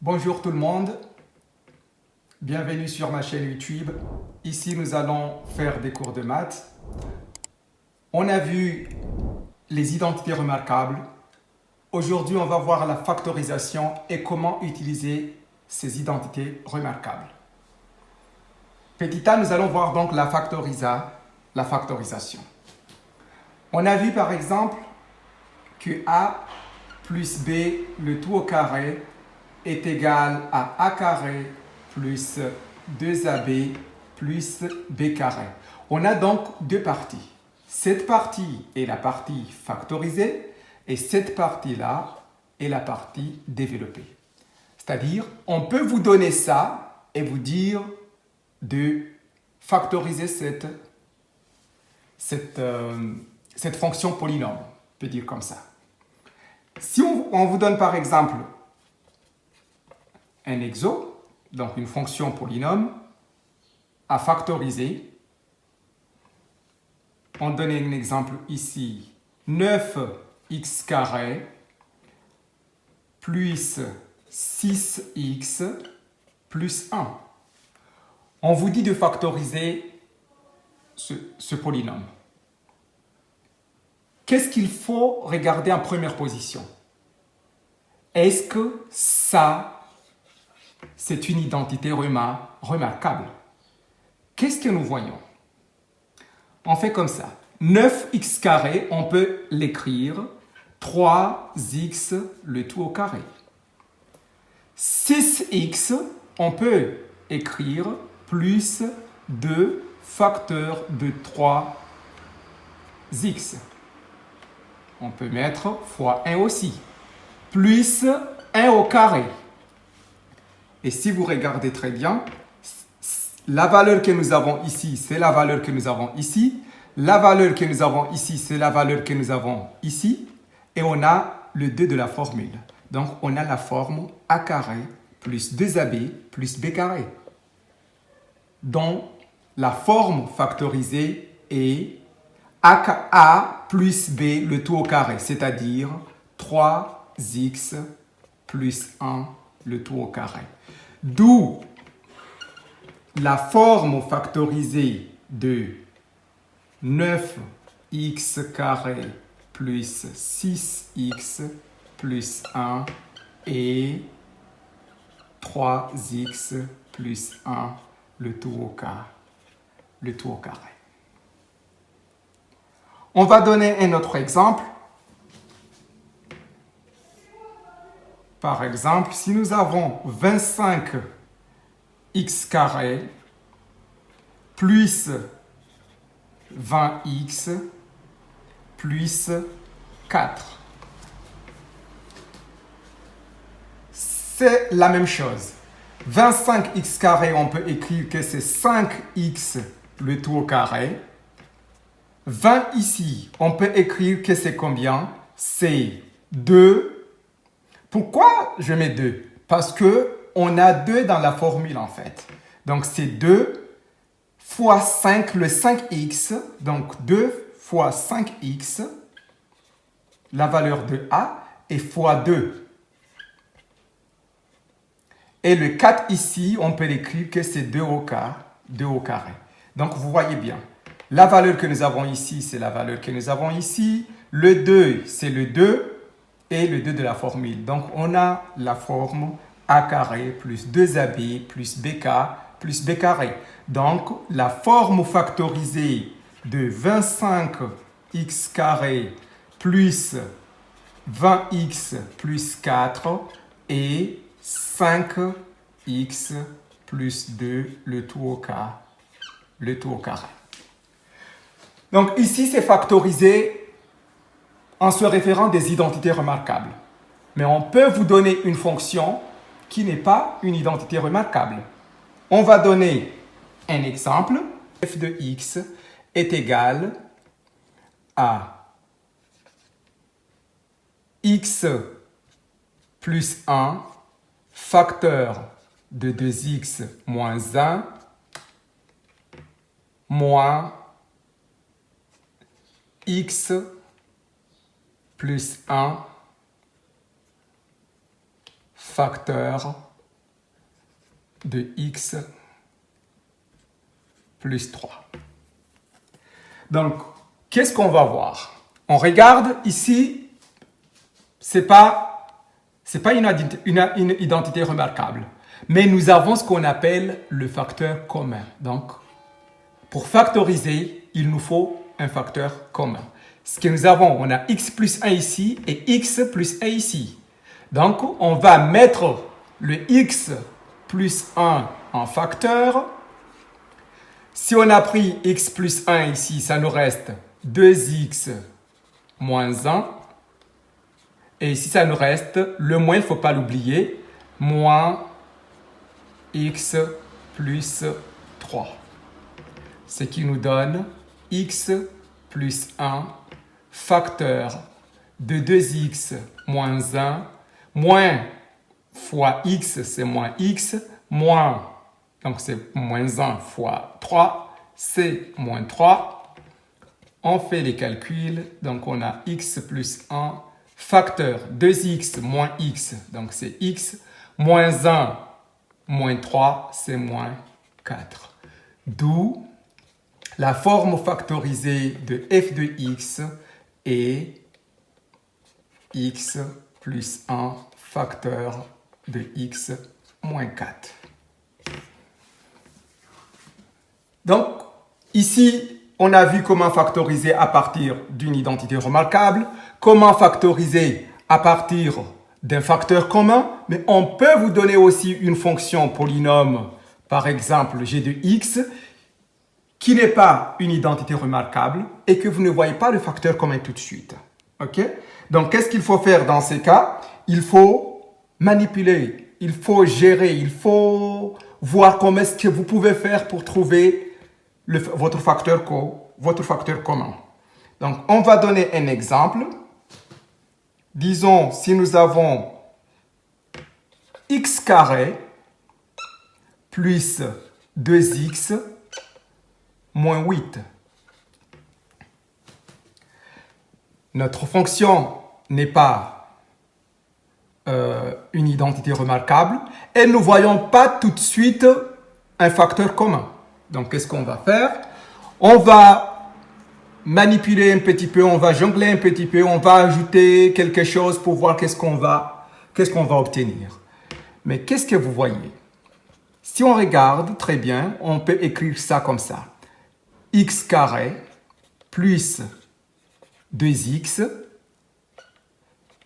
Bonjour tout le monde, bienvenue sur ma chaîne YouTube. Ici, nous allons faire des cours de maths. On a vu les identités remarquables. Aujourd'hui, on va voir la factorisation et comment utiliser ces identités remarquables. Petit a, nous allons voir donc la factorisation. On a vu par exemple que a plus b, le tout au carré, est égal à a carré plus 2ab plus b carré. On a donc deux parties. Cette partie est la partie factorisée et cette partie-là est la partie développée. C'est-à-dire, on peut vous donner ça et vous dire de factoriser cette fonction polynôme. On peut dire comme ça. Si on vous donne par exemple un exo, donc une fonction polynôme, à factoriser. On donne un exemple ici, 9x carré plus 6x plus 1. On vous dit de factoriser ce polynôme. Qu'est-ce qu'il faut regarder en première position? Est-ce que ça, c'est une identité remarquable? Qu'est-ce que nous voyons? On fait comme ça. 9x carré, on peut l'écrire 3x le tout au carré. 6x, on peut écrire plus 2 facteurs de 3x. On peut mettre fois 1 aussi. Plus 1 au carré. Et si vous regardez très bien, la valeur que nous avons ici, c'est la valeur que nous avons ici. La valeur que nous avons ici, c'est la valeur que nous avons ici. Et on a le 2 de la formule. Donc, on a la forme a carré plus 2ab plus b carré. Donc, la forme factorisée est a plus b le tout au carré, c'est-à-dire 3x plus 1 le tout au carré. D'où la forme factorisée de 9x carré plus 6x plus 1 et 3x plus 1 le tout au carré. On va donner un autre exemple. Par exemple, si nous avons 25x carré plus 20x plus 4. C'est la même chose. 25x carré, on peut écrire que c'est 5x le tout au carré. 20 ici, on peut écrire que c'est combien? C'est 2. Pourquoi je mets 2? Parce qu'on a 2 dans la formule en fait. Donc c'est 2 fois 5, le 5x. Donc 2 fois 5x, la valeur de a, et fois 2. Et le 4 ici, on peut l'écrire que c'est 2 au carré. Donc vous voyez bien. La valeur que nous avons ici, c'est la valeur que nous avons ici. Le 2, c'est le 2 et le 2 de la formule. Donc, on a la forme a carré plus 2ab plus bk plus b carré. Donc, la forme factorisée de 25x carré plus 20x plus 4 est 5x plus 2 le tout au carré. Donc ici, c'est factorisé en se référant des identités remarquables. Mais on peut vous donner une fonction qui n'est pas une identité remarquable. On va donner un exemple. F de x est égal à x plus 1 facteur de 2x moins 1 moins x plus 1 facteur de x plus 3. Donc, qu'est-ce qu'on va voir? On regarde ici, ce n'est pas une identité remarquable, mais nous avons ce qu'on appelle le facteur commun. Donc, pour factoriser, il nous faut un facteur commun. Ce que nous avons, on a x plus 1 ici et x plus 1 ici. Donc, on va mettre le x plus 1 en facteur. Si on a pris x plus 1 ici, ça nous reste 2x moins 1. Et ici, ça nous reste, le moins, il ne faut pas l'oublier, moins x plus 3. Ce qui nous donne x plus 1 facteur de 2x moins 1, moins fois x, c'est moins x, moins, donc c'est moins 1 fois 3, c'est moins 3. On fait les calculs, donc on a x plus 1 facteur 2x moins x, donc c'est x, moins 1 moins 3, c'est moins 4. D'où la forme factorisée de f de x est x plus 1 facteur de x moins 4. Donc, ici, on a vu comment factoriser à partir d'une identité remarquable, comment factoriser à partir d'un facteur commun, mais on peut vous donner aussi une fonction polynôme, par exemple g de x, qui n'est pas une identité remarquable et que vous ne voyez pas le facteur commun tout de suite. Ok? Donc, qu'est-ce qu'il faut faire dans ces cas? Il faut manipuler, il faut gérer, il faut voir comment est-ce que vous pouvez faire pour trouver votre facteur commun. Donc, on va donner un exemple. Disons, si nous avons x carré plus 2x moins 8. Notre fonction n'est pas une identité remarquable et nous ne voyons pas tout de suite un facteur commun. Donc, qu'est-ce qu'on va faire? On va manipuler un petit peu, on va jongler un petit peu, on va ajouter quelque chose pour voir qu'est-ce qu'on va obtenir. Mais qu'est-ce que vous voyez? Si on regarde très bien, on peut écrire ça comme ça. X carré plus 2x.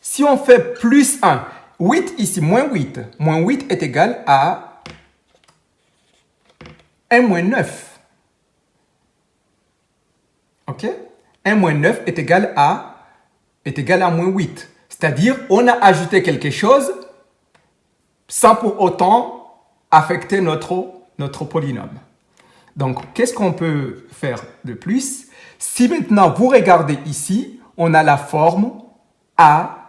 Si on fait plus 1, 8 ici, moins 8 est égal à 1 moins 9. Ok? 1 moins 9 est égal à moins 8. C'est-à-dire, on a ajouté quelque chose sans pour autant affecter notre polynôme. Donc, qu'est-ce qu'on peut faire de plus? Si maintenant vous regardez ici, on a la forme a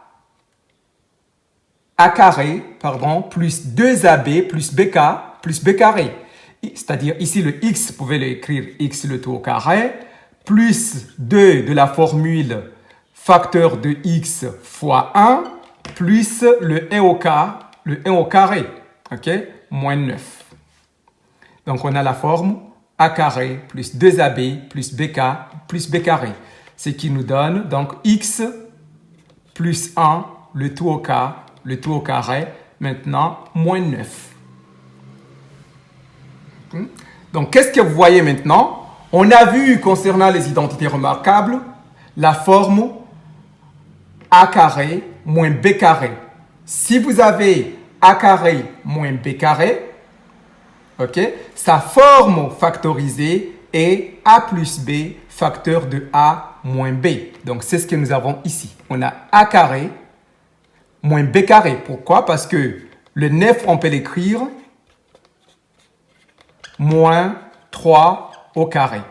carré, plus 2ab plus b carré. C'est-à-dire ici le x, vous pouvez l'écrire x le tout au carré, plus 2 de la formule facteur de x fois 1, plus le 1 au carré, ok? Moins 9. Donc, on a la forme a carré plus 2ab plus b carré. Ce qui nous donne donc x plus 1, le tout au carré, maintenant moins 9. Donc, qu'est-ce que vous voyez maintenant? On a vu concernant les identités remarquables la forme a carré moins b carré. Si vous avez a carré moins b carré, ok, sa forme factorisée est a plus b facteur de a moins b. Donc, c'est ce que nous avons ici. On a a carré moins b carré. Pourquoi? Parce que le 9, on peut l'écrire moins 3 au carré.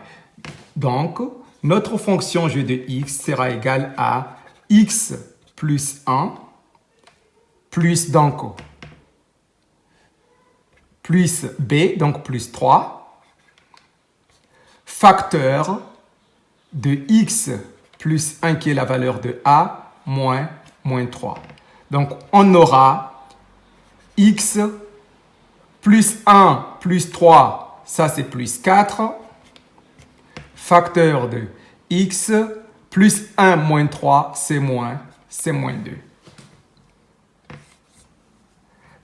Donc, notre fonction g de x sera égale à x plus 1 plus donc plus b, donc plus 3, facteur de x plus 1 qui est la valeur de a moins 3. Donc, on aura x plus 1 plus 3, ça c'est plus 4. Facteur de x plus 1 moins 3, c'est moins 2.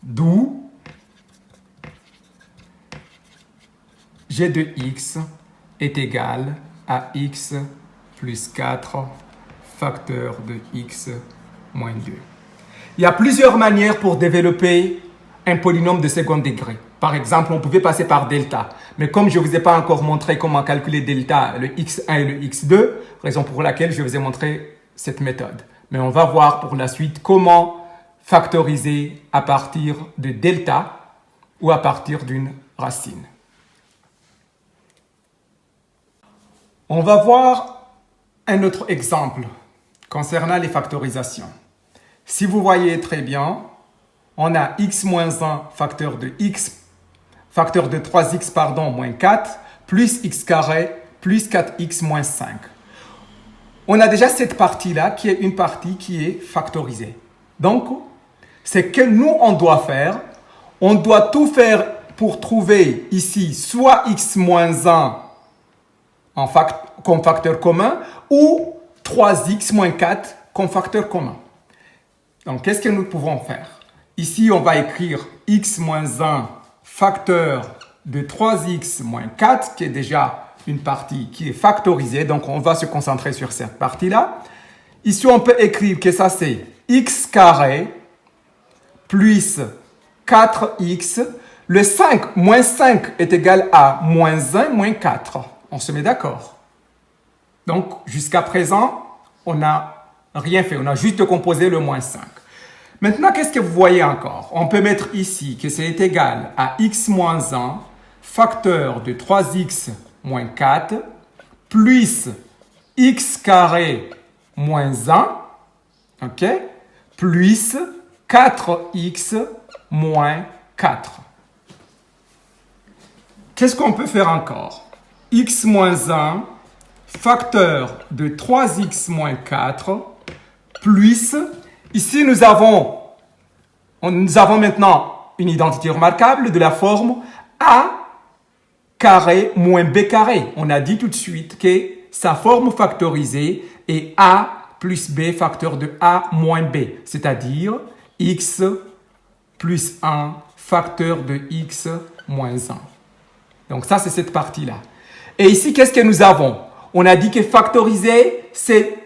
D'où g de x est égal à x plus 4 facteur de x moins 2. Il y a plusieurs manières pour développer un polynôme de second degré. Par exemple, on pouvait passer par delta. Mais comme je ne vous ai pas encore montré comment calculer delta, le x1 et le x2, raison pour laquelle je vous ai montré cette méthode. Mais on va voir pour la suite comment factoriser à partir de delta ou à partir d'une racine. On va voir un autre exemple concernant les factorisations. Si vous voyez très bien, on a x moins 1 facteur de x, facteur de 3x, moins 4, plus x carré, plus 4x moins 5. On a déjà cette partie-là qui est une partie qui est factorisée. Donc, c'est que nous, on doit faire, on doit tout faire pour trouver ici soit x moins 1 comme facteur commun ou 3x moins 4 comme facteur commun. Donc, qu'est-ce que nous pouvons faire? Ici, on va écrire x moins 1 facteur de 3x moins 4, qui est déjà une partie qui est factorisée. Donc, on va se concentrer sur cette partie-là. Ici, on peut écrire que ça, c'est x carré plus 4x. Le 5 moins 5 est égal à moins 1 moins 4. On se met d'accord. Donc, jusqu'à présent, on n'a rien fait. On a juste composé le moins 5. Maintenant, qu'est-ce que vous voyez encore? On peut mettre ici que c'est égal à x moins 1 facteur de 3x moins 4 plus x carré moins 1, ok, plus 4x moins 4. Qu'est-ce qu'on peut faire encore? X moins 1 facteur de 3x moins 4 plus, ici nous avons maintenant une identité remarquable de la forme a carré moins b carré. On a dit tout de suite que sa forme factorisée est a plus b facteur de a moins b, c'est-à-dire x plus 1 facteur de x moins 1. Donc ça, c'est cette partie-là. Et ici, qu'est-ce que nous avons? On a dit que factoriser, c'est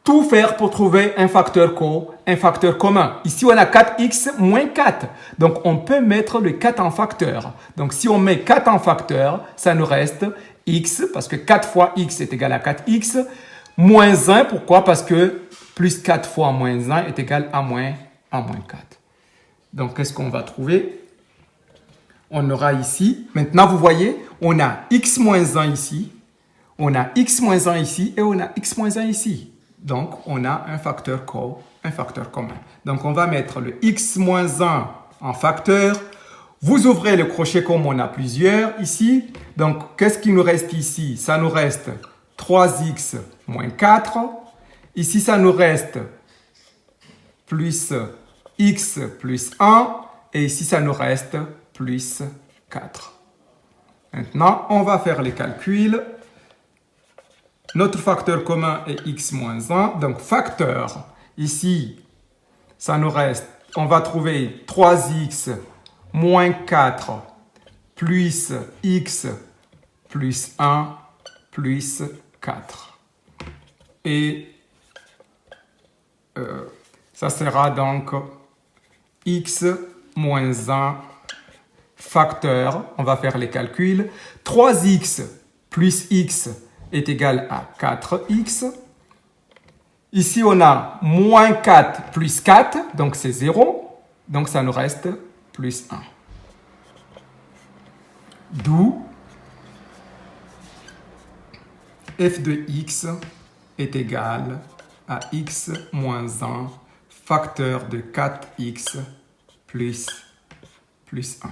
tout faire pour trouver un facteur commun. Ici, on a 4x moins 4. Donc, on peut mettre le 4 en facteur. Donc, si on met 4 en facteur, ça nous reste x, parce que 4 fois x est égal à 4x, moins 1. Pourquoi? Parce que plus 4 fois moins 1 est égal à moins 4. Donc, qu'est-ce qu'on va trouver? On aura ici, maintenant, vous voyez, on a x moins 1 ici, on a x moins 1 ici et on a x moins 1 ici. Donc, on a un facteur commun. Donc, on va mettre le x moins 1 en facteur. Vous ouvrez le crochet comme on a plusieurs ici. Donc, qu'est-ce qui nous reste ici? Ça nous reste 3x moins 4. Ici, ça nous reste plus x plus 1. Et ici, ça nous reste plus 4. Maintenant, on va faire les calculs. Notre facteur commun est x moins 1. Donc, facteur, ici, ça nous reste, on va trouver 3x moins 4 plus x plus 1 plus 4. Et ça sera donc x moins 1 facteur, on va faire les calculs. 3x plus x est égal à 4x. Ici, on a moins 4 plus 4, donc c'est 0. Donc, ça nous reste plus 1. D'où f de x est égal à x moins 1 facteur de 4x plus 1.